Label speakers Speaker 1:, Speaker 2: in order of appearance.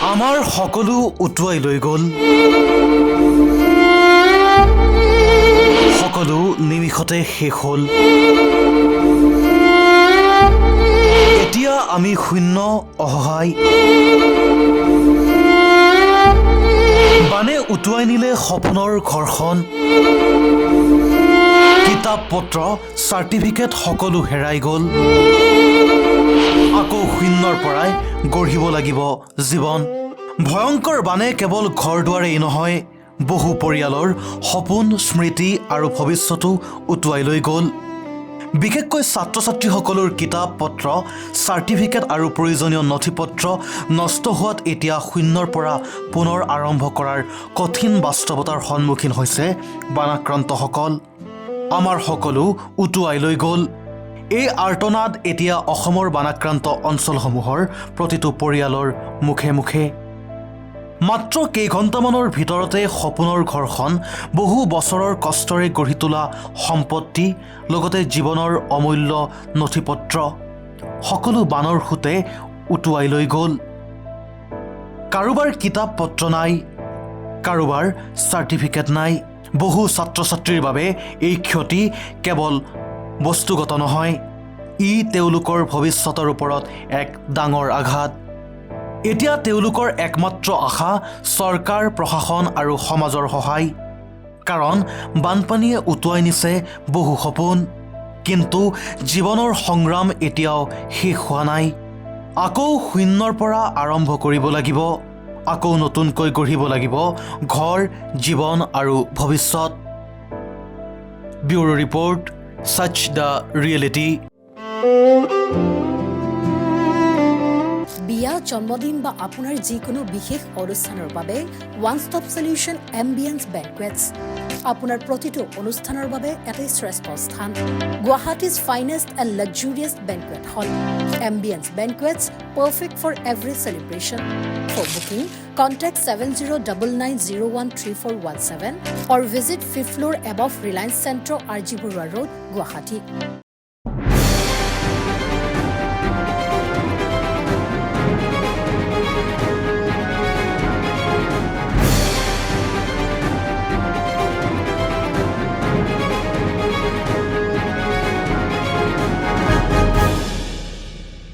Speaker 1: আমাৰ সকলো উটুৱাই লৈ গ'ল সকলো নিমিষতে শেষ হ'ল এতিয়া আমি শূন্য অসহায় বানে উটুৱাই নিলে সপোনৰ ঘৰখন কিতাপ পত্ৰ চাৰ্টিফিকেট সকলো হেৰাই গ'ল আকৌ শূন্যৰ পৰাই গঢ়িব লাগিব জীৱন ভয়ংকৰ বানে কেৱল ঘৰ দুৱাৰেই নহয় বহু পৰিয়ালৰ সপোন স্মৃতি আৰু ভৱিষ্যতো উটুৱাই লৈ গ'ল বিশেষকৈ ছাত্ৰ ছাত্ৰীসকলৰ কিতাপ পত্ৰ চাৰ্টিফিকেট আৰু প্ৰয়োজনীয় নথিপত্ৰ নষ্ট হোৱাত এতিয়া শূন্যৰ পৰা পুনৰ আৰম্ভ কৰাৰ কঠিন বাস্তৱতাৰ সন্মুখীন হৈছে বানাক্ৰান্তসকল আমাৰ সকলো উটুৱাই লৈ গ'ল এই আৰ্তনাদ এতিয়া অসমৰ বানাক্ৰান্ত অঞ্চলসমূহৰ প্ৰতিটো পৰিয়ালৰ মুখে মুখে মাত্ৰ কেইঘণ্টামানৰ ভিতৰতে সপোনৰ ঘৰখন বহু বছৰৰ কষ্টৰে গঢ়ি তোলা সম্পত্তি লগতে জীৱনৰ অমূল্য নথিপত্ৰ সকলো বানৰ সূতে উটুৱাই লৈ গ'ল কাৰোবাৰ কিতাপ পত্ৰ নাই কাৰোবাৰ চাৰ্টিফিকেট নাই বহু ছাত্ৰ ছাত্ৰীৰ বাবে এই ক্ষতি কেৱল বস্তুগত নহয় ই তেওঁলোকৰ ভৱিষ্যতৰ ওপৰত এক ডাঙৰ আঘাত এতিয়া তেওঁলোকৰ একমাত্ৰ আশা চৰকাৰ প্ৰশাসন আৰু সমাজৰ সহায় কাৰণ বানপানীয়ে উটুৱাই নিছে বহু সপোন কিন্তু জীৱনৰ সংগ্ৰাম এতিয়াও শেষ হোৱা নাই আকৌ শূন্যৰ পৰা আৰম্ভ কৰিব লাগিব আকৌ নতুনকৈ গঢ়িব লাগিব ঘৰ জীৱন আৰু ভৱিষ্যত bureau report Sach The Reality
Speaker 2: বিয়া জন্মদিন বা আপোনাৰ যিকোনো বিশেষ অনুষ্ঠানৰ বাবে one stop solution ambience banquets আপোনাৰ প্ৰতিটো অনুষ্ঠানৰ বাবে এটাই শ্ৰেষ্ঠ স্থান Guwahati's finest and luxurious banquet hall ambience banquets perfect for every celebration for booking contact 7099013417 or visit 5th floor above Reliance Centro RG Burwa Road Guwahati